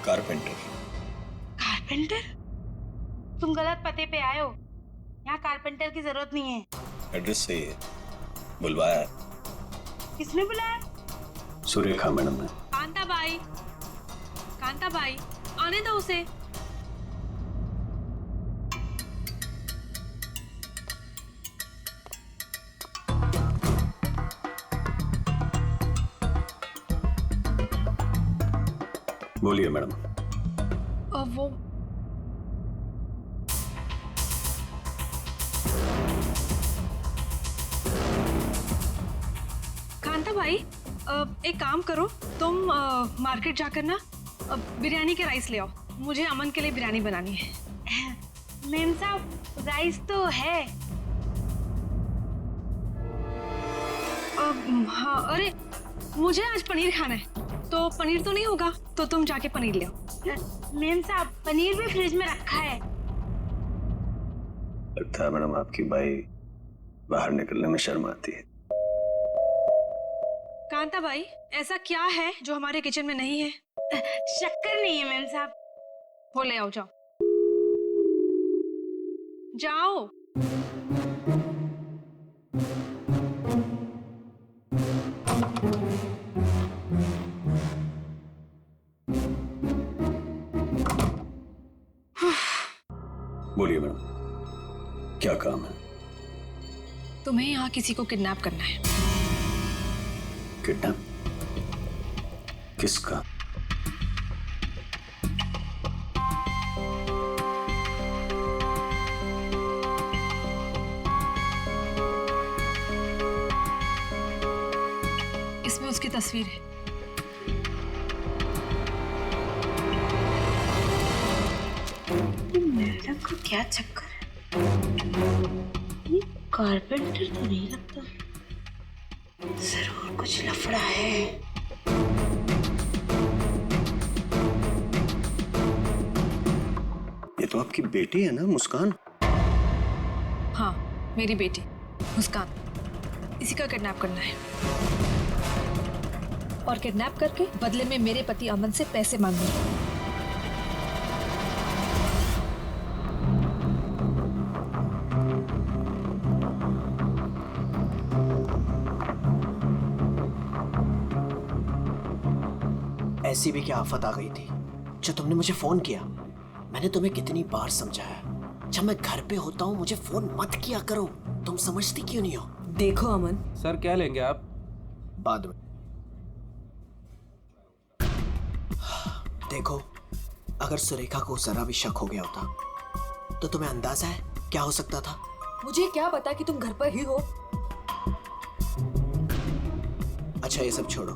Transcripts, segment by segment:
Carpenter. Carpenter? तुम गलत पते पे आए हो। यहाँ कारपेंटर की जरूरत नहीं है। एड्रेस सही है, बुलवाया है। किसने बुलाया? सुरेखा मैडम ने। कांता बाई, आने दो उसे। बोलिए मैडम। वो कांता भाई, एक काम करो, तुम मार्केट जाकर ना बिरयानी के राइस ले आओ। मुझे अमन के लिए बिरयानी बनानी है। मैम साहब, राइस तो है। हाँ, अरे मुझे आज पनीर खाना है, तो पनीर तो नहीं होगा, तो तुम जाके पनीर ले आओ। मैम साहब, पनीर भी फ्रिज में रखा है। लगता है मैडम आपकी बाई बाहर निकलने में शर्म आती है। कांता भाई, ऐसा क्या है जो हमारे किचन में नहीं है? शक्कर नहीं है मैम साहब। वो ले आओ, जाओ जाओ। बोलिए मैडम, क्या काम है? तुम्हें यहाँ किसी को किडनैप करना है। किडनैप? किसका? इसमें उसकी तस्वीर है। मैडम को क्या चक्कर है? ये कारपेंटर तो नहीं लगता। जरूर कुछ लफड़ा है। ये तो आपकी बेटी है ना, मुस्कान? हाँ, मेरी बेटी मुस्कान, इसी का किडनैप करना है। और किडनैप करके बदले में मेरे पति अमन से पैसे मांगने। ऐसी भी क्या आफत आ गई थी जो तुमने मुझे फोन किया? मैंने तुम्हें कितनी बार समझाया, जब मैं घर पे होता हूँ मुझे फोन मत किया करो। तुम समझती क्यों नहीं हो? देखो अमन, सर क्या लेंगे आप? बाद में। देखो, अगर सुरेखा को जरा भी शक हो गया होता तो तुम्हें अंदाजा है क्या हो सकता था? मुझे क्या पता कि तुम घर पर ही हो। अच्छा ये सब छोड़ो,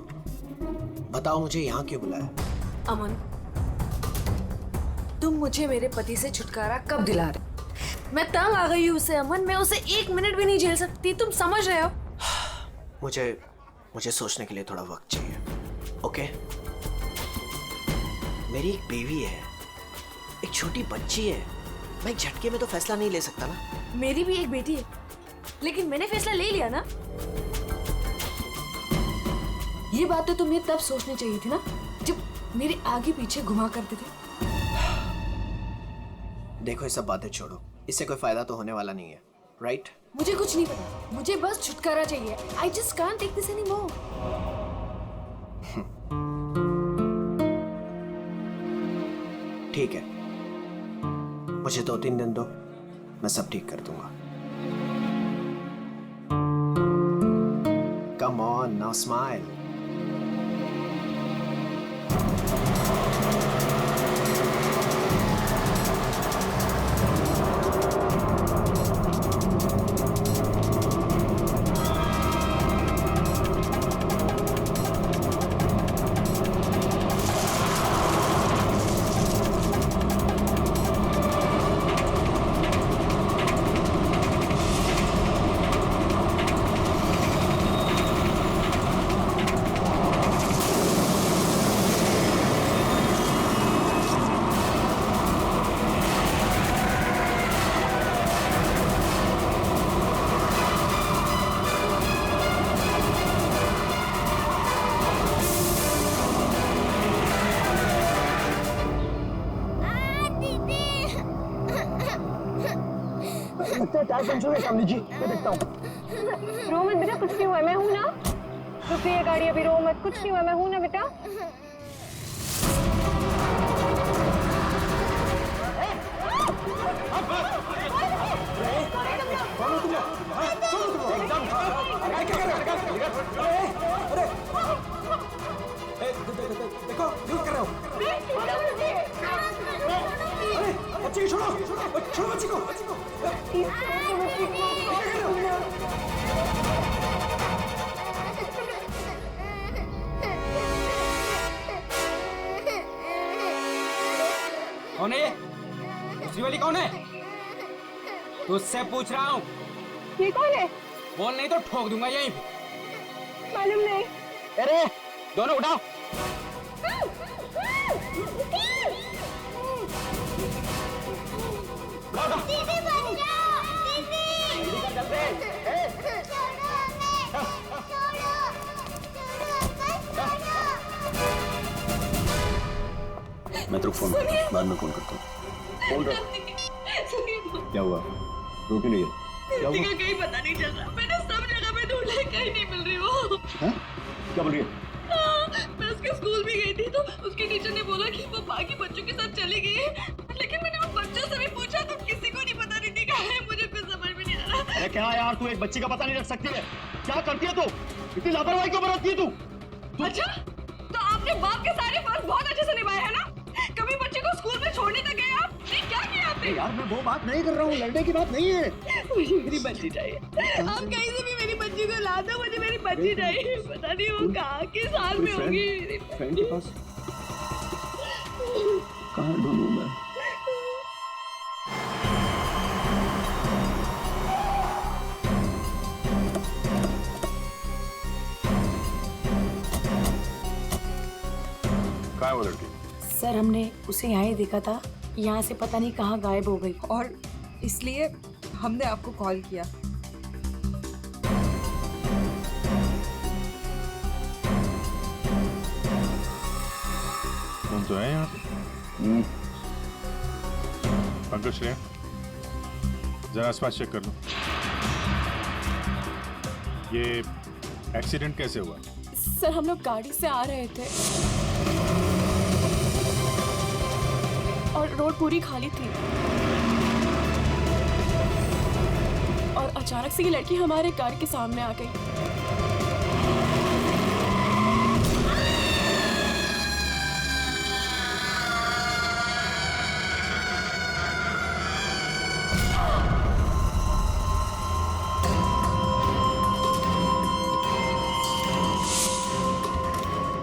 बताओ मुझे यहाँ क्यों बुलाया? अमन, तुम मुझे मेरे पति से छुटकारा कब दिला रहे? मैं तंग आ गई हूँ उससे अमन, मैं उसे 1 मिनट भी नहीं झेल सकती, तुम समझ रहे हो? मुझे सोचने के लिए थोड़ा वक्त चाहिए, ओके? मेरी एक बीवी है, एक छोटी बच्ची है, मैं एक झटके में तो फैसला नहीं ले सकता ना। मेरी भी एक बेटी है, लेकिन मैंने फैसला ले लिया ना। ये बात तो तुम्हें तब सोचनी चाहिए थी ना, जब मेरे आगे पीछे घुमा करते थे। देखो ये सब बातें छोड़ो, इससे कोई फायदा तो होने वाला नहीं है, राइट? मुझे कुछ नहीं पता, मुझे बस छुटकारा चाहिए। I just can't take this anymore. ठीक है, मुझे 2-3 दिन दो, मैं सब ठीक कर दूंगा। Come on, now smile. लगता है टायर पंचर हुआ सामने जी, मैं देखता हूँ। रो मत बेटा, कुछ नहीं हुआ, मैं हूँ ना। रुक गई है गाड़ी अभी, रो मत, कुछ नहीं हुआ, मैं हूँ ना बेटा। देखो क्या कर रहे हो? अरे बच्ची को छोड़ो, छोड़ो बच्ची को। कौन है ये? दूसरी वाली कौन है? तुझसे पूछ रहा हूँ। ये कौन है? बोल नहीं तो ठोक दूंगा यहीं पे। मालूम नहीं। अरे दोनों उठाओ। दीदी बच जाओ, दीदी। मैं तेरे को फोन करता हूँ, बाद में फोन करता हूँ। फोन कर। क्या हुआ? रो क्यों नहीं है? क्या हुआ? कहीं पता नहीं चल रहा, मैंने सब जगह पे ढूंढा, कहीं नहीं मिल रही वो। हाँ? क्या बोल रही है? मैं उसके स्कूल भी गई थी तो उसके टीचर ने बोला कि वो बाकी बच्चों के साथ चली गई है, लेकिन मैंने उन बच्चों से भी पूछा तो किसी को नहीं पता दीदी कहाँ है, मुझे कुछ समझ में नहीं आ रहा। अरे क्या यार, तू एक बच्ची का पता नहीं रख सकती है? क्या करती है तू? इतनी लापरवाही क्यों बरतती है तू? अच्छा, तो आपने बाप के सारे फर्ज बहुत अच्छे से निभाए है ना? कभी बच्चे को स्कूल में छोड़ने तक गए आप? नहीं, क्या किया आपने? यार मैं वो बात नहीं कर रहा हूँ, लड़ने की बात नहीं है। मुझे मेरी बच्ची चाहिए। आप कहीं से भी मेरी बच्ची को ला दो, मुझे मेरी बच्ची चाहिए। पता नहीं वो कहाँ किस हाल में होगी। फ्रेंड के पास कहाँ ढूंढूं मैं? कहाँ है वो लड़की? सर हमने उसे यहाँ ही देखा था, यहाँ से पता नहीं कहाँ गायब हो गई। और इसलिए हमने आपको कॉल किया। कौन तो है यहाँ पे? पंकज श्रेया, जरा आसपास चेक कर लो। ये एक्सीडेंट कैसे हुआ? सर हम लोग गाड़ी से आ रहे थे और रोड पूरी खाली थी और अचानक से ये लड़की हमारे कार के सामने आ गई।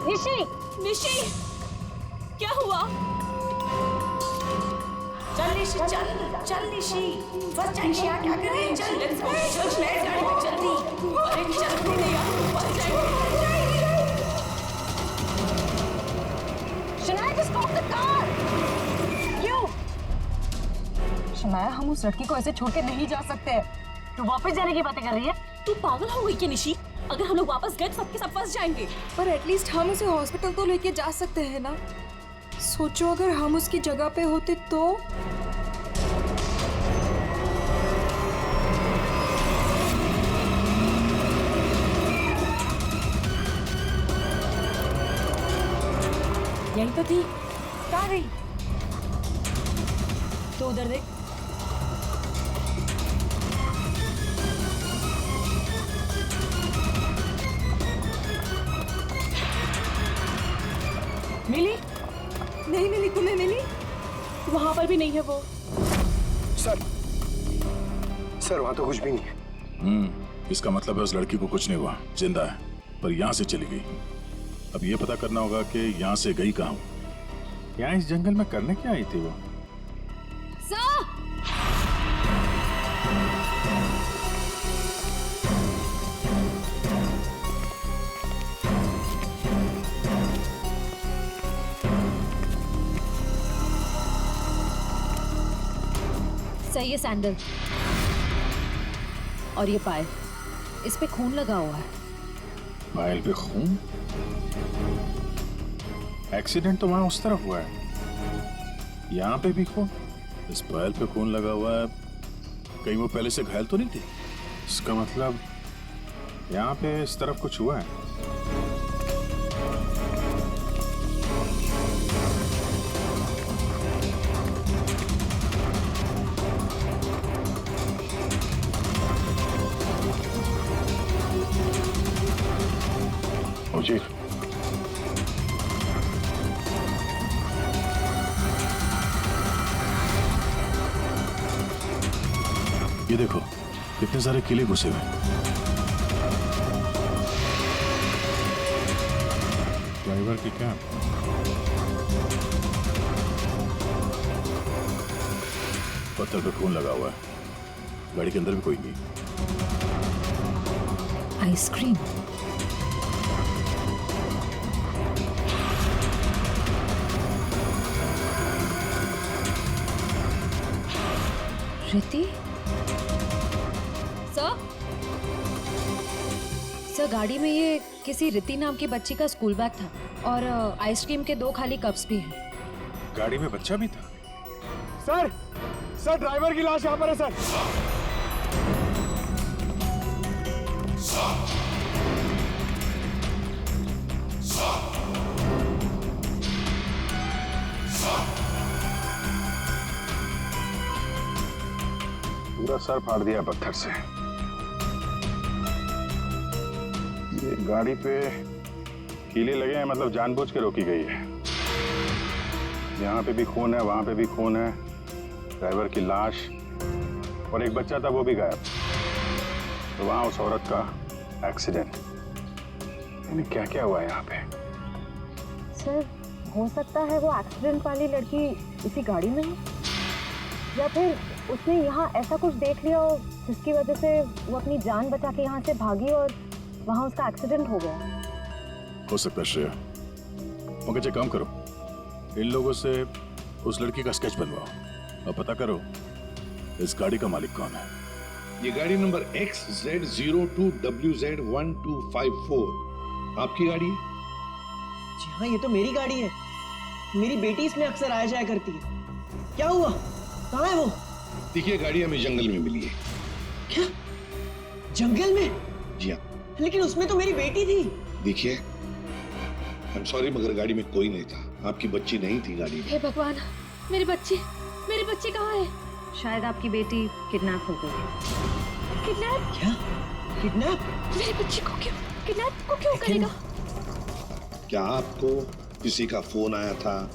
निशी, निशी, क्या हुआ? चल निशी, चल चल निशी, फर्स्ट टाइम क्या कर रही है? चल लेट्स गो, चल लेट्स गो जल्दी। अरे चल नहीं यार, बच जाएंगे। Shanaya just stop the car. क्यों? शनाया हम उस लड़की को ऐसे छोड़ के नहीं जा सकते। तू वापस जाने की बातें कर रही है? तू पागल हो गई क्या निशी? अगर हम लोग वापस गए तो सबके सब फंस जाएंगे। पर एटलीस्ट हम उसे हॉस्पिटल तो लेके जा सकते हैं ना? सोचो अगर हम उसकी जगह पे होते तो। यही तो थी, कहाँ गई? तो उधर देख। मिली? नहीं मिली, तुम्हें मिली? वहां पर भी नहीं है वो। सर वहाँ तो कुछ भी नहीं है। इसका मतलब है उस लड़की को कुछ नहीं हुआ, जिंदा है, पर यहाँ से चली गई। अब ये पता करना होगा कि यहाँ से गई कहाँ। यहाँ इस जंगल में करने क्या आई थी वो? सही है सैंडल, और ये पायल, इस पे खून लगा हुआ है। पायल पे खून? एक्सीडेंट तो वहां उस तरफ हुआ है, यहाँ पे भी खून? इस पायल पे खून लगा हुआ है, कहीं वो पहले से घायल तो नहीं थी? इसका मतलब यहाँ पे इस तरफ कुछ हुआ है। चीफ, ये देखो कितने सारे किले घुसे हुए। ड्राइवर की क्या? पत्थर पे खून लगा हुआ है। गाड़ी के अंदर भी कोई नहीं। आइसक्रीम। रिति? सर गाड़ी में ये किसी रिति नाम की बच्ची का स्कूल बैग था और आइसक्रीम के 2 खाली कप्स भी हैं। गाड़ी में बच्चा भी था? सर ड्राइवर की लाश यहाँ पर है सर। पूरा सर फाड़ दिया पत्थर से। ये गाड़ी पे कीले लगे हैं, मतलब जानबूझ के रोकी गई है। यहाँ पे भी खून है, वहां पे भी खून है। ड्राइवर की लाश और एक बच्चा था वो भी गायब। तो वहां उस औरत का एक्सीडेंट। यानी क्या क्या हुआ यहाँ पे? सर हो सकता है वो एक्सीडेंट वाली लड़की इसी गाड़ी में है, या फिर उसने यहाँ ऐसा कुछ देख लिया हो जिसकी वजह से वो अपनी जान बचा के यहाँ से भागी और वहाँ उसका एक्सीडेंट हो गया। हो सकता है श्रेया। पंकज एक काम करो, इन लोगों से उस लड़की का स्केच बनवाओ और पता करो इस गाड़ी का मालिक कौन है। ये गाड़ी नंबर XZ02WZ1254 आपकी गाड़ी है? जी हाँ, ये तो मेरी गाड़ी है। मेरी बेटी इसमें अक्सर आया जाया करती है। क्या हुआ? कहाँ है वो? देखिए गाड़ी हमें जंगल में मिली है। क्या? जंगल में? जी हाँ। लेकिन उसमें तो मेरी बेटी थी। देखिए आई एम सॉरी मगर गाड़ी में कोई नहीं था। आपकी बच्ची नहीं थी गाड़ी में। हे भगवान, मेरी बच्ची कहाँ है? शायद आपकी बेटी किडनैप हो गई। किडनैप? क्या? किडनैप? मेरी बच्ची को क्यों करेगा? क्या आपको किसी का फोन आया था,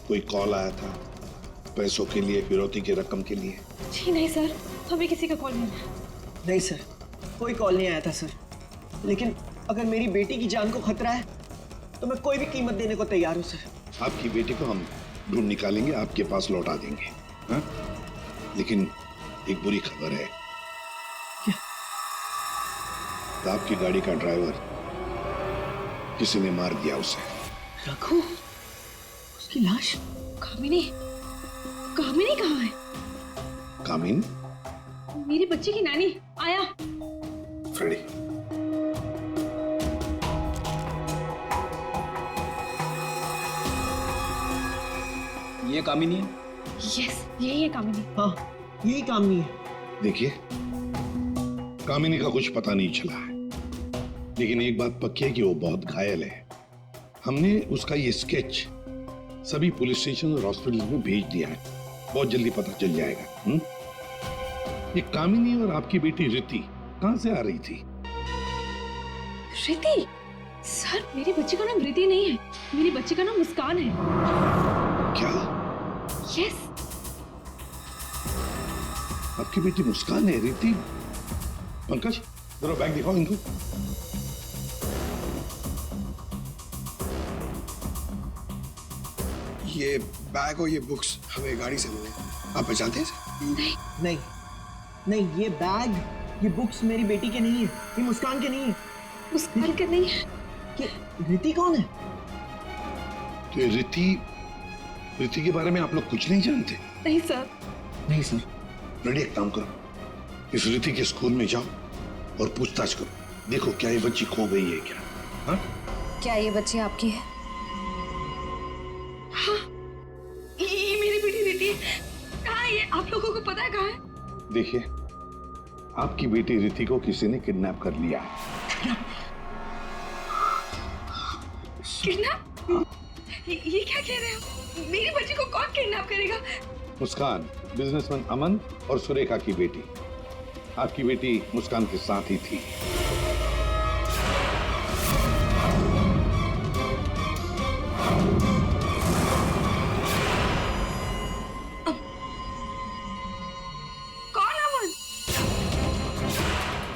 कोई कॉल आया था पैसों के लिए, फिरौती की रकम के लिए? जी नहीं सर, हमें किसी का कॉल नहीं आया। नहीं सर, कोई कॉल नहीं आया था सर। लेकिन अगर मेरी बेटी की जान को खतरा है तो मैं कोई भी कीमत देने को तैयार हूँ सर। आपकी बेटी को हम ढूंढ निकालेंगे, आपके पास लौटा देंगे। हाँ? लेकिन एक बुरी खबर है। क्या? तो आपकी गाड़ी का ड्राइवर किसी ने मार दिया उसे। रघु? उसकी लाश? कामिनी कहाँ है? कामिनी? मेरी बच्ची की नानी आया। फ्रेडी, ये कामिनी है? यस, यही है कामिनी। हाँ, यही कामिनी है। देखिए कामिनी का कुछ पता नहीं चला है, लेकिन एक बात पक्की है कि वो बहुत घायल है। हमने उसका ये स्केच सभी पुलिस स्टेशन और हॉस्पिटल में भेज दिया है। बहुत जल्दी पता चल जाएगा। ये कामिनी और आपकी बेटी रिति कहां से आ रही थी? रिति? सर मेरी बच्ची का नाम रिति नहीं है, मेरी बच्ची का नाम मुस्कान है। क्या? यस। आपकी बेटी मुस्कान है? रिति? पंकज जरा बैग दिखाओ इनको। ये बैग और ये बुक्स हमें गाड़ी से मिले। आप पहचानते हैं? नहीं, ये बैग, ये बुक्स मेरी बेटी के नहीं है, ये मुस्कान के नहीं है। मुस्कान के नहीं है? रिति कौन है? तो रिति के बारे में आप लोग कुछ नहीं जानते? नहीं सर। नहीं सर। रेडी, एक काम करो, इस रिति के स्कूल में जाओ और पूछताछ करो। देखो क्या ये बच्ची खो गई है क्या? हाँ? क्या ये बच्ची आपकी है? हाँ, ये मेरी बेटी रिति है। कहाँ है ये? आप लोगों को पता है कहाँ है? देखिए, आपकी बेटी रिति को किसी ने किडनैप कर लिया है। किडनैप? ये क्या कह रहे हो? मेरी बच्ची को कौन किडनैप करेगा? मुस्कान, बिजनेसमैन अमन और सुरेखा की बेटी। आपकी बेटी मुस्कान के साथ ही थी।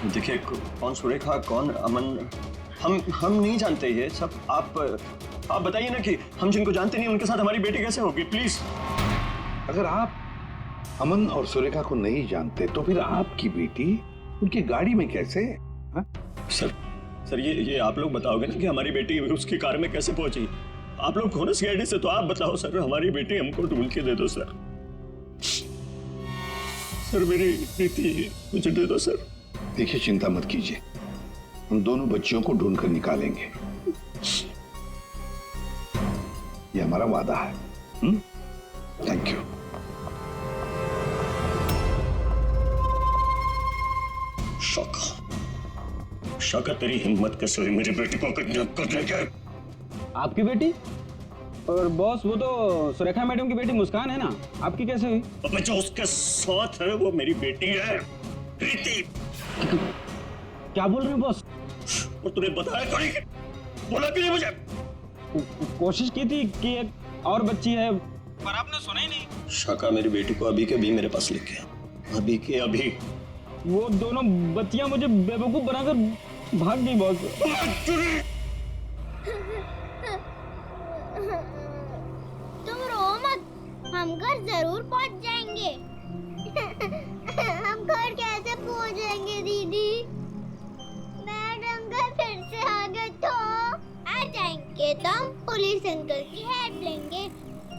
देखिए, कौन सुरेखा, कौन अमन, हम नहीं जानते ये सब। आप बताइए ना कि हम जिनको जानते नहीं उनके साथ हमारी बेटी कैसे होगी, प्लीज। अगर आप अमन और सुरेखा को नहीं जानते तो फिर आपकी बेटी उनकी गाड़ी में कैसे? हा? सर ये आप लोग बताओगे ना कि हमारी बेटी उसकी कार में कैसे पहुंची? आप लोग कौन सीआईडी से, तो आप बताओ सर। हमारी बेटी हमको ढूंढ के दे दो सर। सर मेरी बेटी मुझे दे दो सर। देखिए, चिंता मत कीजिए, हम दोनों बच्चियों को ढूंढ कर निकालेंगे। ये हमारा वादा है। Thank you. शौका, तेरी हिम्मत कैसे हुई मेरी बेटी को किडनैप करने के? आपकी बेटी? और बॉस, वो तो सुरेखा मैडम की बेटी मुस्कान है ना, आपकी कैसे हुई? अब जो उसके साथ है वो मेरी बेटी है, रिति। क्या बोल रहे हैं बॉस? और तूने बताया थोड़ी, बोला क्यों मुझे? कोशिश की थी कि एक और बच्ची है, पर आपने सुना ही नहीं। शाका, मेरी बेटी को अभी के अभी मेरे पास लेके आ, अभी के अभी। वो दोनों बच्चियां मुझे बेवकूफ बनाकर भाग गई बॉस। तुम रो मत, हम घर जरूर पहुंच जाएंगे। हम घर कैसे पहुंचेंगे दीदी? मैडम का फिर से आ गए तो आ जाएंगे तो हम पुलिस अंकल की हेल्प लेंगे।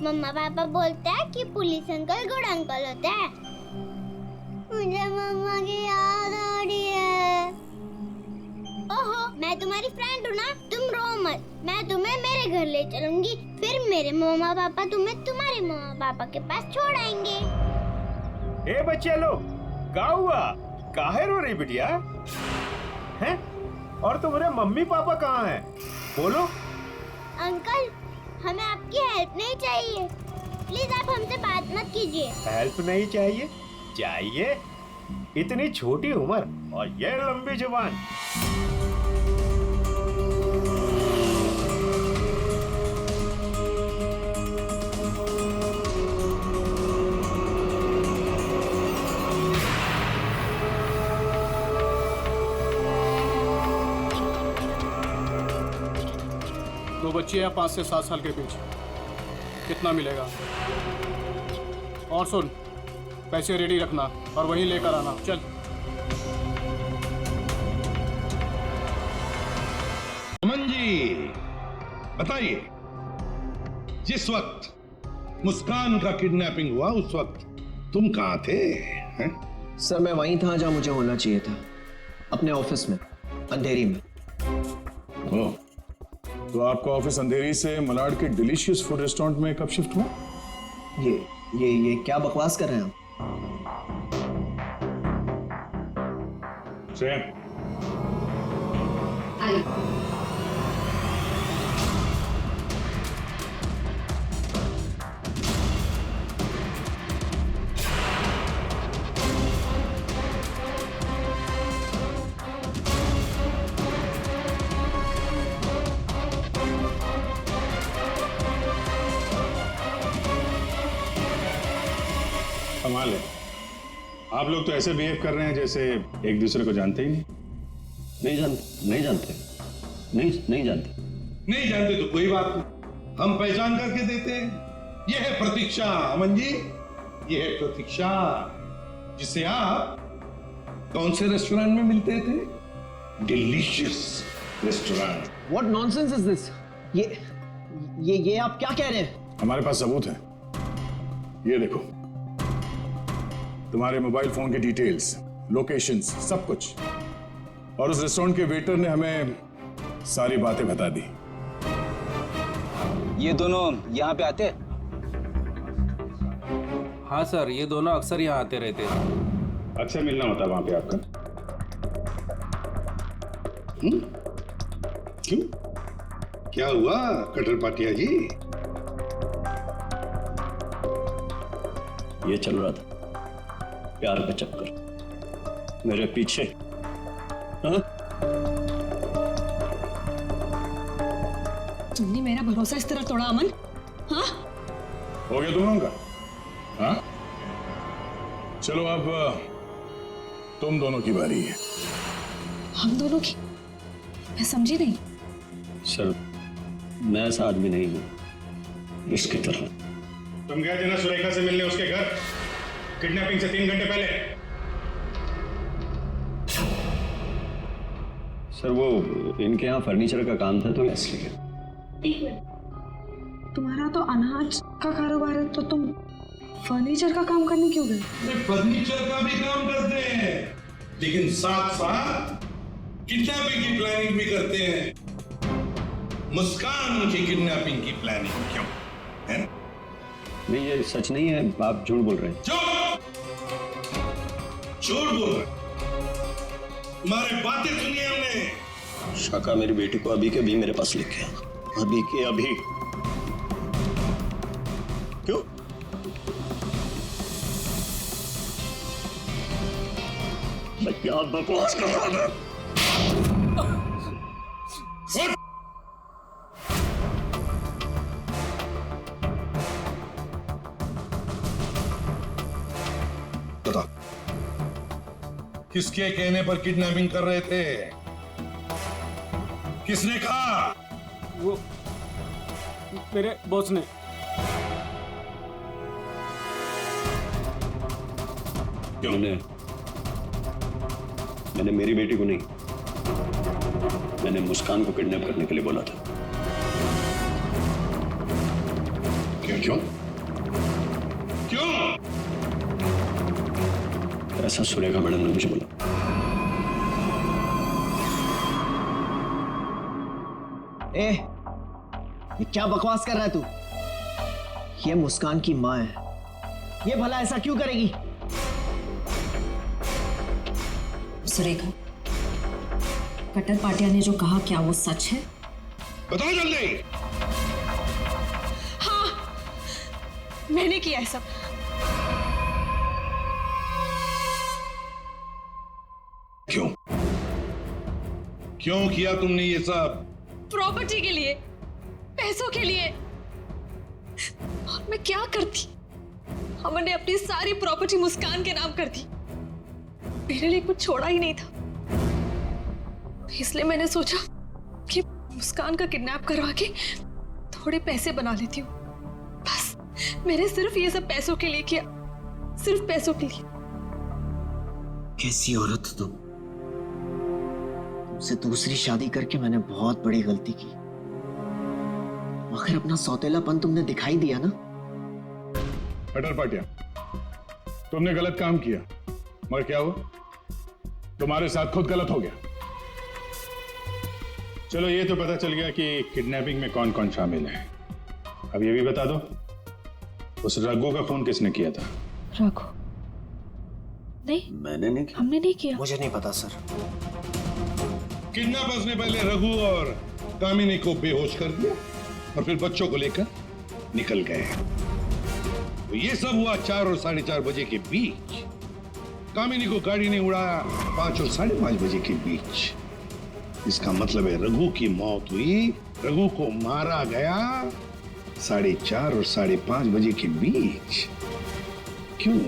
मम्मा पापा बोलते हैं कि पुलिस अंकल गुड अंकल होता है। मुझे मम्मा की याद आ रही है। ओहो, मैं तुम्हारी फ्रेंड हूँ ना, तुम रो मत। मैं तुम्हें मेरे घर ले चलूंगी, फिर मेरे मम्मा पापा तुम्हें तुम्हारे मम्मा पापा के पास छोड़ आएंगे। ए बच्चे लोग, क्या हुआ? काहे रो रही बिटिया? हैं? और तुम्हारे मम्मी पापा कहाँ हैं? बोलो। अंकल, हमें आपकी हेल्प नहीं चाहिए, प्लीज आप हमसे बात मत कीजिए। हेल्प नहीं चाहिए? चाहिए? इतनी छोटी उम्र और ये लंबी जुबान। दो बच्चे हैं 5 से 7 साल के बीच, कितना मिलेगा? और सुन, पैसे रेडी रखना और वहीं लेकर आना। चल। अमन जी, बताइए, जिस वक्त मुस्कान का किडनैपिंग हुआ उस वक्त तुम कहाँ थे? हैं? सर, मैं वहीं था जहाँ मुझे होना चाहिए था, अपने ऑफिस में, अंधेरी में। ओह, तो आपका ऑफिस अंधेरी से मलाड के डिलीशियस फूड रेस्टोरेंट में कब शिफ्ट हुआ? ये क्या बकवास कर रहे हैं आप? कमाल है, आप लोग तो ऐसे बिहेव कर रहे हैं जैसे एक दूसरे को जानते ही नहीं। नहीं जानते। नहीं जानते तो कोई बात नहीं, हम पहचान करके देते हैं। यह है प्रतीक्षा अमन जी, यह है प्रतीक्षा, जिसे आप कौन से रेस्टोरेंट में मिलते थे? Delicious restaurant. What nonsense is this? ये आप क्या कह रहे हैं? हमारे पास सबूत है, ये देखो, तुम्हारे मोबाइल फोन की डिटेल्स, लोकेशंस, सब कुछ। और उस रेस्टोरेंट के वेटर ने हमें सारी बातें बता दी। ये दोनों यहाँ पे आते? हाँ सर, ये दोनों अक्सर यहाँ आते रहते हैं। अच्छा मिलना होता वहां पे आपका। क्यों, क्या हुआ कटर पाटिया जी? ये चल रहा था प्यार का चक्कर मेरे पीछे। हाँ? तुमने मेरा भरोसा इस तरह तोड़ा अमन? हाँ? हो गया तुम लोगों का? हाँ? चलो अब तुम दोनों की बारी है। हम दोनों की? मैं समझी नहीं। सर मैं ऐसा आदमी नहीं हूं इसकी तरह। तुम गए थे ना सुरेखा से मिलने उसके घर किडनैपिंग से 3 घंटे पहले। सर वो इनके यहाँ फर्नीचर का काम था तो इसलिए। तुम्हारा तो अनाज का कारोबार है तो तुम फर्नीचर का काम करने क्यों गए? फर्नीचर का भी काम करते हैं लेकिन साथ साथ किडनैपिंग की प्लानिंग भी करते हैं। मुस्कान की किडनैपिंग की प्लानिंग क्यों है? नहीं ये सच नहीं है, आप झूठ बोल रहे हैं। झूठ बोल रहे? तुम्हारे बातें सुनी हमने। शाका मेरी बेटी को अभी के अभी मेरे पास लेके आ, अभी के अभी। क्यों? मैं क्या बकवास कर रहा था? किसके कहने पर किडनैपिंग कर रहे थे? किसने कहा? वो मेरे बॉस ने। मैंने मेरी बेटी को नहीं, मैंने मुस्कान को किडनैप करने के लिए बोला था। क्यों क्यों क्यों? ऐसा सुरेखा मैडम ने मुझे बोला। ए, ये क्या बकवास कर रहा है तू? ये मुस्कान की माँ है, ये भला ऐसा क्यों करेगी? सुरेखा, कटर पाटिया ने जो कहा क्या वो सच है? बताओ जल्दी। हाँ, मैंने किया है सब। क्यों क्यों किया तुमने ये सब? प्रॉपर्टी के लिए, पैसों के लिए। और मैं क्या करती? हमने अपनी सारी प्रॉपर्टी मुस्कान के नाम कर दी। मेरे लिए कुछ छोड़ा ही नहीं था, इसलिए मैंने सोचा कि मुस्कान का किडनैप करवा के थोड़े पैसे बना लेती हूँ। बस मैंने सिर्फ ये सब पैसों के लिए किया, सिर्फ पैसों के लिए। कैसी औरत हो तुम? तुमसे दूसरी शादी करके मैंने बहुत बड़ी गलती की। आखिर अपना सौतेलापन तुमने दिखाई दिया ना। कटर पाटिया, तुमने गलत काम किया, मगर क्या हुआ? तुम्हारे साथ खुद गलत हो गया। चलो ये तो पता चल गया कि किडनैपिंग में कौन कौन शामिल है। अब ये भी बता दो, उस रघु का फोन किसने किया था? रघु? नहीं, मैंने नहीं किया। हमने नहीं किया। मुझे नहीं पता सर। किडनैपर्स ने पहले रघु और कामिनी को बेहोश कर दिया और फिर बच्चों को लेकर निकल गए। तो ये सब हुआ 4 और 4:30 बजे के बीच। कामिनी को गाड़ी ने उड़ाया 5 और 5:30 बजे के बीच। इसका मतलब है रघु की मौत हुई, रघु को मारा गया 4:30 और 5:30 बजे के बीच। क्यों?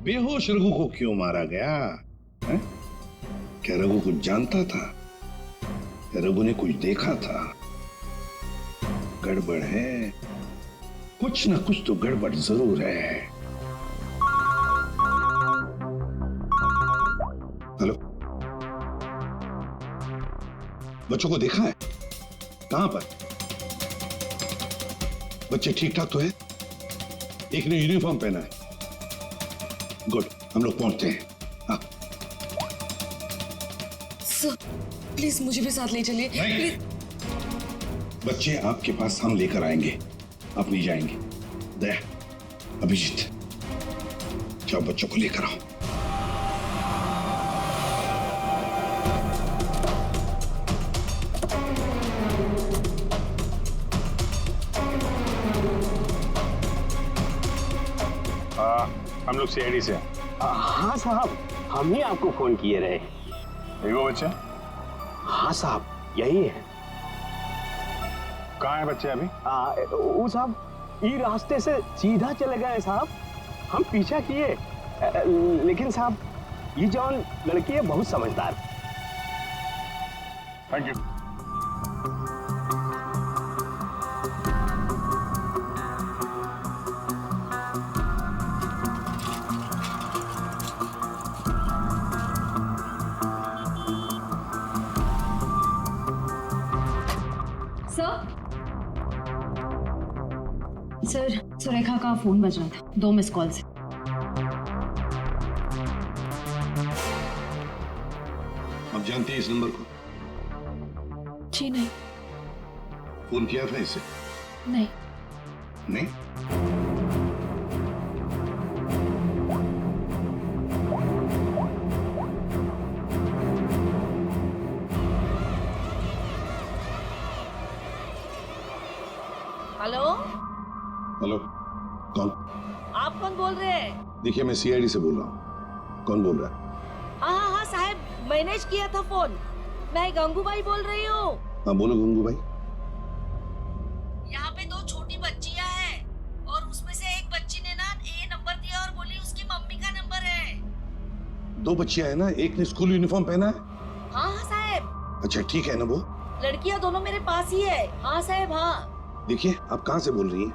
बेहोश रघु को क्यों मारा गया है? क्या रघु कुछ जानता था? क्या रघु ने कुछ देखा था? गड़बड़ है, कुछ ना कुछ तो गड़बड़ जरूर है। हेलो, बच्चों को देखा है? कहां पर? बच्चे ठीक ठाक तो है? एक ने यूनिफॉर्म पहना है। गुड, हम लोग पहुंचते हैं। हाँ। सर, प्लीज मुझे भी साथ ले चलिए। प्लीज। बच्चे आपके पास हम लेकर आएंगे, आप नहीं जाएंगे। दया, अभिजीत, जाओ बच्चों को लेकर आओ। हम लोग सीआईडी से हैं। हाँ साहब, हम ही आपको फोन किए रहे। वो बच्चे? हाँ साहब, यही है। कहाँ है बच्चे अभी? वो साहब ये रास्ते से सीधा चले गए साहब, हम पीछा किए, लेकिन साहब ये जौन लड़की है बहुत समझदार। Thank you. सर, सुरेखा का फोन बज रहा था 2 मिस कॉल से। आप जानते हैं इस नंबर को? जी नहीं। फोन किया था इसे? नहीं। नहीं? हेलो, हेलो, कौन? आप कौन बोल रहे हैं? देखिए, मैं सीआईडी से बोल रहा हूँ। कौन बोल रहा है? हाँ साहब, मैनेज किया था फोन। मैं गंगूबाई बोल रही हूँ। हाँ बोलो गंगूबाई। यहाँ पे 2 छोटी बच्चियाँ हैं और उसमें से एक बच्ची ने ना ये नंबर दिया और बोली उसकी मम्मी का नंबर है। 2 बच्चियां हैं ना, एक ने स्कूल यूनिफॉर्म पहना है? हाँ साहब। अच्छा ठीक है ना वो? लड़कियाँ दोनों मेरे पास ही है। हाँ साहब, हाँ। देखिए, आप कहाँ से बोल रही हैं?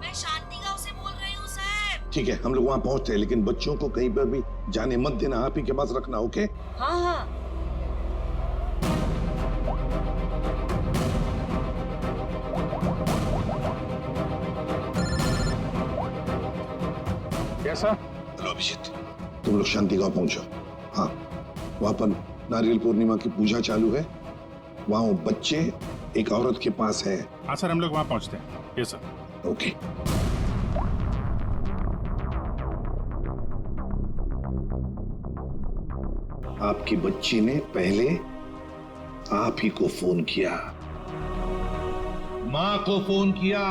मैं शांति गांव से बोल रही हूँ साहब। ठीक है, हम लोग वहाँ पहुँचते हैं, लेकिन बच्चों को कहीं पर भी जाने मत देना, आप ही के पास रखना। ओके? हाँ हाँ। कैसा? हेलो अभिजीत, तुम लोग शांति गांव पहुंचो। हाँ, वहाँ पर नारियल पूर्णिमा की पूजा चालू है। वहाँ वो बच्चे एक औरत के पास है। हाँ सर, हम लोग वहाँ पहुँचते हैं। Yes sir. ओके। आपकी बच्ची ने पहले आप ही को फोन किया, माँ को फोन किया।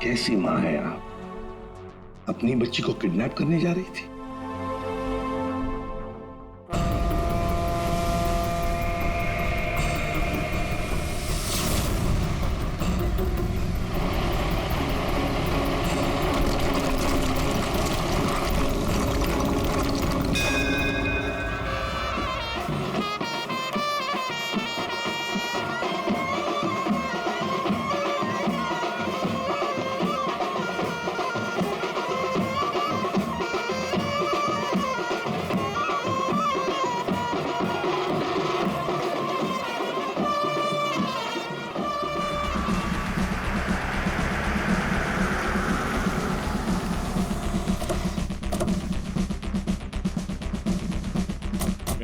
कैसी माँ है आप? अपनी बच्ची को किडनैप करने जा रही थी?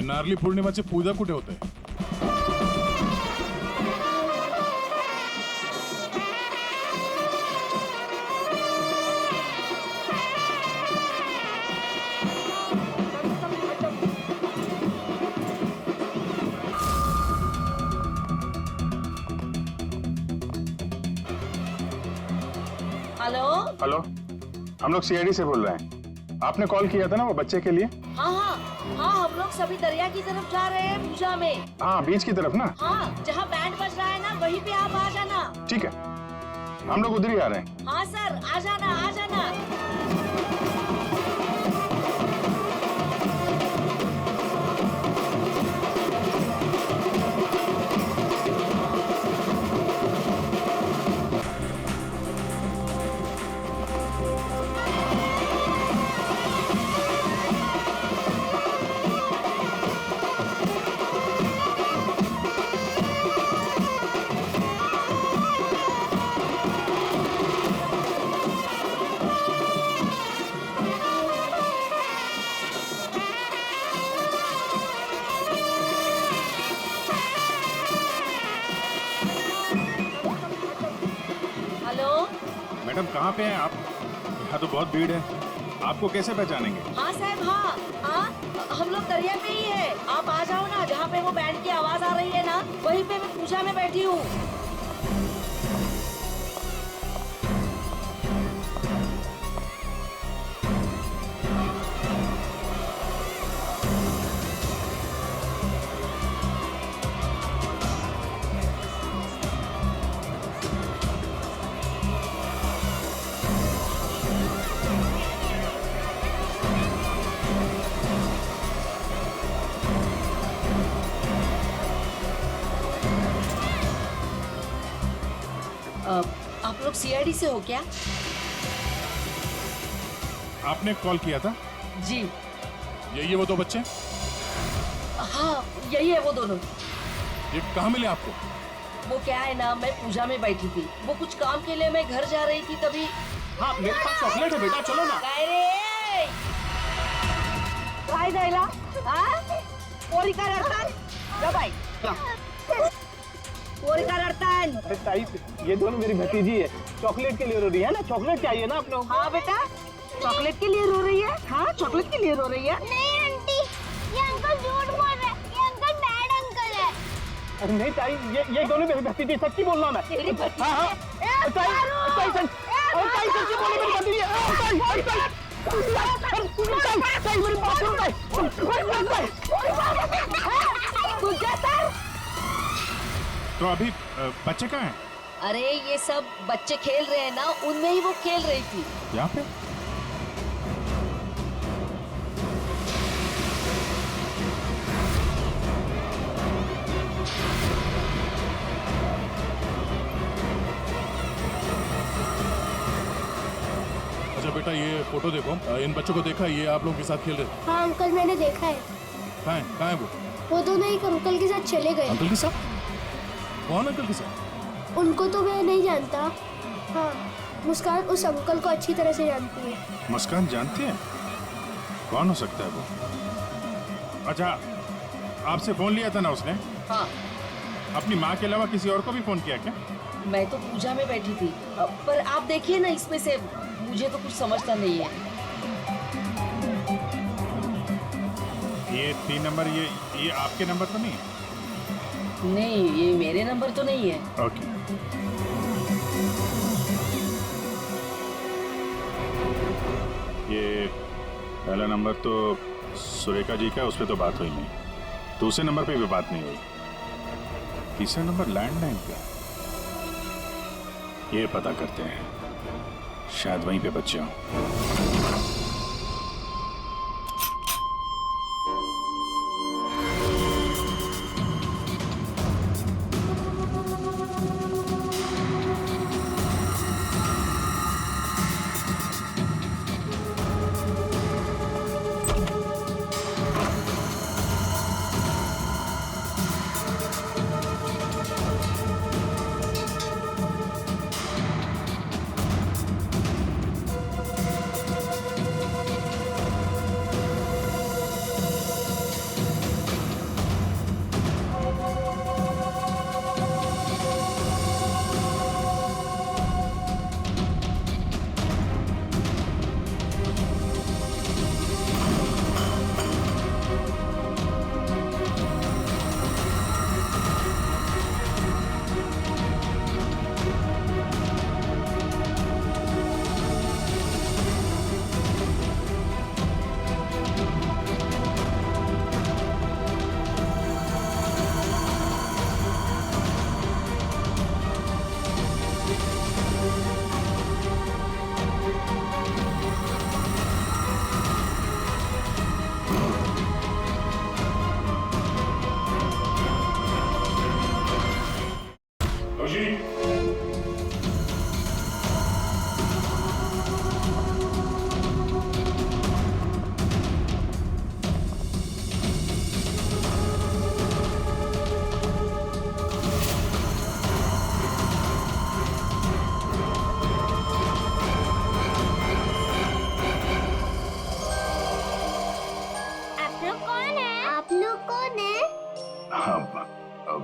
नारली पौर्णिमाचे पूजा कुठे होते? हेलो। हेलो, हम लोग सीआईडी से बोल रहे हैं। आपने कॉल किया था ना वो बच्चे के लिए? हाँ हाँ हाँ, हम लोग सभी दरिया की तरफ जा रहे हैं पूजा में। हाँ, बीच की तरफ ना? हाँ, जहाँ बैंड बज रहा है ना वहीं पे आप आ जाना। ठीक है, हम लोग उधर ही आ रहे हैं। हाँ सर, आ जाना आ जाना। मैडम कहाँ पे हैं आप? यहाँ तो बहुत भीड़ है, आपको कैसे पहचानेंगे? हाँ साहब, हाँ हाँ, हम लोग दरिया पे ही है। आप आ जाओ ना, जहाँ पे वो बैंड की आवाज आ रही है ना वहीं पे मैं पूजा में बैठी हूँ। लोग सीआईडी से हो क्या? आपने कॉल किया था? जी। ये वो दो बच्चे? हाँ यही है वो दोनों। ये कहाँ मिले आपको? वो क्या है ना, मैं पूजा में बैठी थी, वो कुछ काम के लिए मैं घर जा रही थी तभी। हाँ मेरे पास चॉकलेट है बेटा, चलो ना। काय जायला पोरी का रडतान जा बाई पोरी का रडतान। ताई ये दोनों मेरी भतीजी है, चॉकलेट के लिए रो रही है ना, चॉकलेट चाहिए ना आप लोग? हाँ बेटा चॉकलेट के लिए रो रही है। हाँ चॉकलेट के लिए रो रही है। नहीं आंटी, ये अंकल झूठ बोल रहे हैं, ये अंकल बैड अंकल है। अरे नहीं ताई, ये दोनों मेरी भतीजी, सच्ची बोल रहा हूं मैं। हाँ ताई सच्ची बोलो मेरी भतीजी। ताई मेरी बात सुनो ताई। तो अभी बच्चे कहाँ हैं? अरे ये सब बच्चे खेल रहे हैं ना, उनमें ही वो खेल रही थी। यहाँ पे? अच्छा बेटा ये फोटो देखो, इन बच्चों को देखा, ये आप लोगों के साथ खेल रहे थे? हाँ अंकल मैंने देखा है। कहाँ है वो दोनों एक अंकल के साथ चले गए। अंकल के साथ? कौन अंकल के साथ? उनको तो मैं नहीं जानता। हाँ मुस्कान उस अंकल को अच्छी तरह से जानती है। मुस्कान जानती है? कौन हो सकता है वो? अच्छा आपसे फोन लिया था ना उसने? हाँ। अपनी माँ के अलावा किसी और को भी फोन किया क्या? मैं तो पूजा में बैठी थी, पर आप देखिए ना, इसमें से मुझे तो कुछ समझता नहीं है। ये 3 नंबर, ये आपके नंबर तो नहीं है? नहीं ये मेरे नंबर तो नहीं है। ओके। ये पहला नंबर तो सुरेखा जी का, उस पर तो बात हुई नहीं। दूसरे नंबर पे भी बात नहीं हुई। तीसरा नंबर लैंडलाइन का, ये पता करते हैं, शायद वहीं पे बच्चे हों।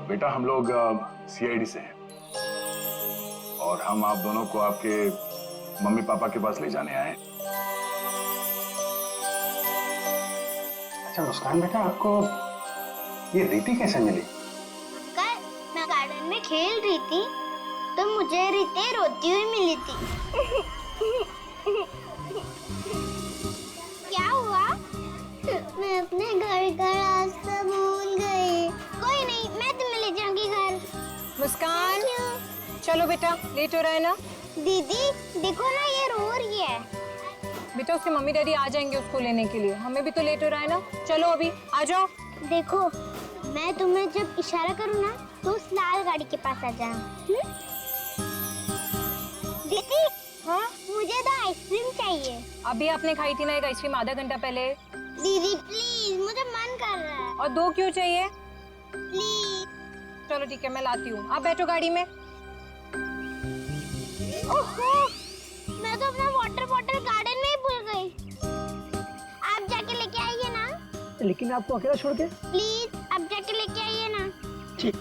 बेटा हम लोग सीआईडी से हैं और हम आप दोनों को आपके मम्मी पापा के पास ले जाने आए। अच्छा मुस्कान बेटा, आपको ये रीति कैसे मिली? कल मैं गार्डन में खेल रही थी तो मुझे रीति रोती हुई मिली थी। क्या हुआ? मैं अपने घर का रास्ता भूल गई। कोई नहीं, मैं तुम्हें ले जाऊंगी घर। मुस्कान चलो बेटा, लेट हो रहा है ना। दीदी देखो ना, ये रो रही है। बेटा उसके मम्मी डैडी आ जाएंगे उसको लेने के लिए, हमें भी तो लेट हो रहा है ना। चलो अभी आ जाओ। देखो मैं तुम्हें जब इशारा करूँ ना तो उस लाल गाड़ी के पास आ जाना। दीदी, हाँ मुझे तो आइसक्रीम चाहिए। अभी आपने खाई थी ना एक आइसक्रीम आधा घंटा पहले। दीदी प्लीज, मुझे मन कर रहा है। और 2 क्यों चाहिए? प्लीज। चलो ठीक है, मैं लाती हूँ, आप बैठो गाड़ी में। ओहो, मैं तो अपना वाटर बॉटल गार्डन में ही भूल गई। आप जाके लेके आइए ना। लेकिन आपको अकेला छोड़ के? प्लीज आप जाके लेके आइए ना। ठीक।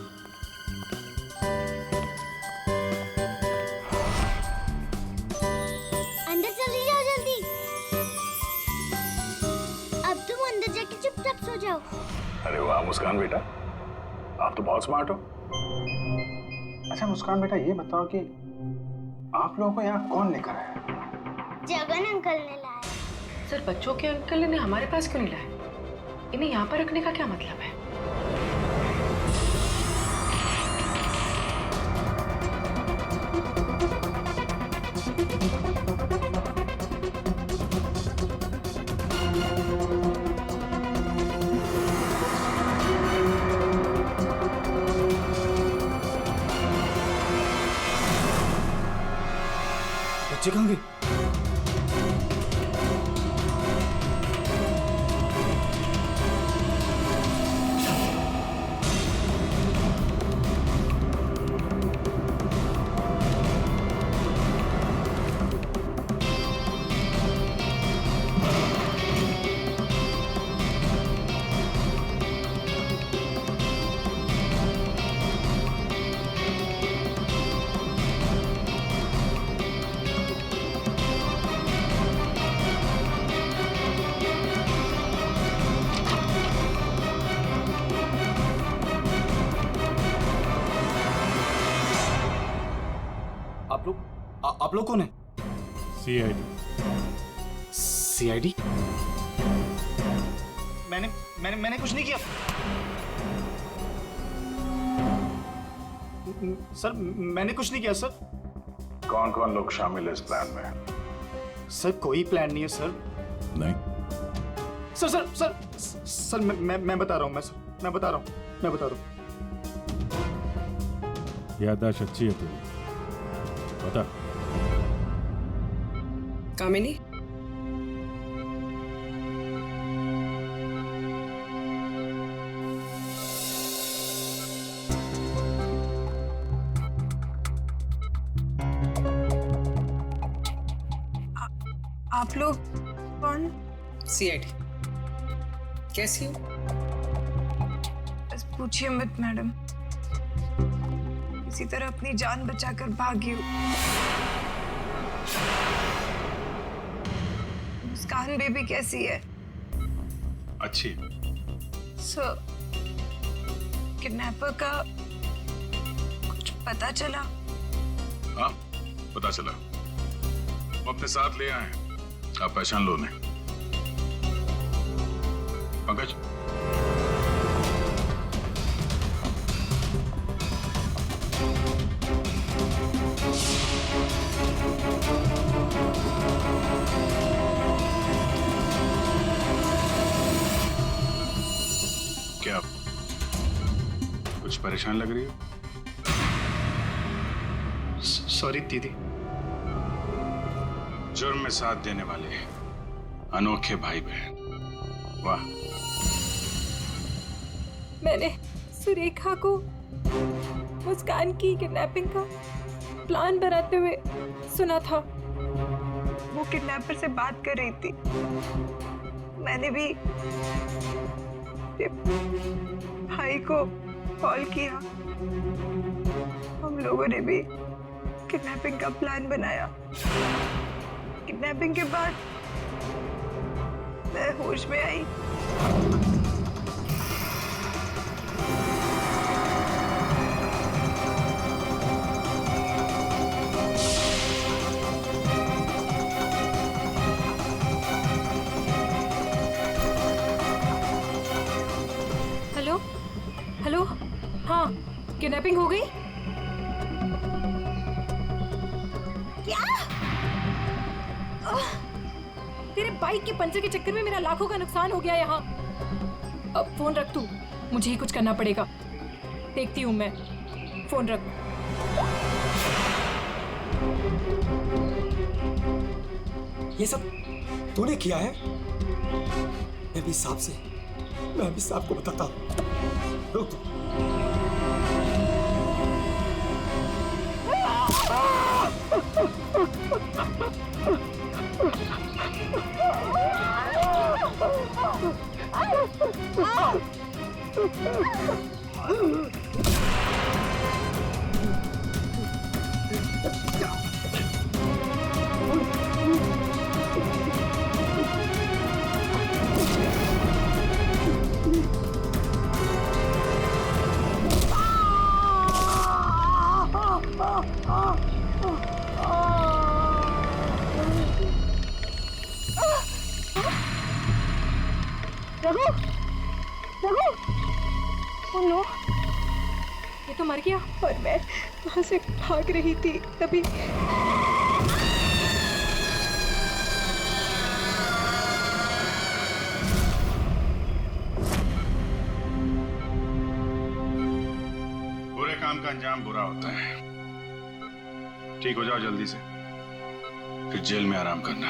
अंदर चली जाओ जल्दी। अब तुम अंदर जाके चुपचाप सो जाओ। अरे वाह मुस्कान बेटा, आप तो बहुत स्मार्ट हो। अच्छा मुस्कान बेटा, ये बताओ कि आप लोगों को यहाँ कौन लेकर आया? जगन अंकल ने लाया। सर बच्चों के अंकल ने हमारे पास क्यों नहीं लाया? इन्हें यहाँ पर रखने का क्या मतलब है? बच्चे कहाँ गए? आप लोग कौन है? सीआईडी। सीआईडी? मैंने कुछ नहीं किया सर, मैंने कुछ नहीं किया सर। कौन कौन लोग शामिल है इस प्लान में? सर कोई प्लान नहीं है सर। नहीं सर सर सर सर मैं बता रहा हूँ, मैं बता रहा हूँ। याददाश्त अच्छी है तेरी, बता। कामिनी, आप लोग कौन? सीआईडी। कैसी हो? बस पूछिए मत मैडम, किसी तरह अपनी जान बचाकर भागी हूँ। मुस्कान बेबी कैसी है? अच्छी। सर, किडनैपर का कुछ पता चला? हाँ पता चला, वो अपने साथ ले आए हैं। आप पहचान लो उन्हें। पंकज, क्या कुछ परेशान लग रही हो? सॉरी दीदी। जुर्म में साथ देने वाले अनोखे भाई बहन, वाह। मैंने सुरेखा को मुस्कान की किडनैपिंग का प्लान बनाते हुए सुना था। वो किडनैपर से बात कर रही थी। मैंने भी भाई को कॉल किया। हम लोगों ने भी किडनैपिंग का प्लान बनाया। किडनैपिंग के बाद मैं होश में आई। हेलो हेलो, हाँ किडनैपिंग हो गई? क्या? तेरे बाइक के पंचर के चक्कर में मेरा लाखों का नुकसान हो गया यहाँ। अब फोन रख तू, मुझे ही कुछ करना पड़ेगा। देखती हूँ मैं, फोन रख। ये सब तूने किया है? मैं भी साहब को बताता हूँ। रुक तू। नो, ये तो मर गया और मैं वहां से भाग रही थी तभी। बुरे काम का अंजाम बुरा होता है। ठीक हो जाओ जल्दी से, फिर जेल में आराम करना।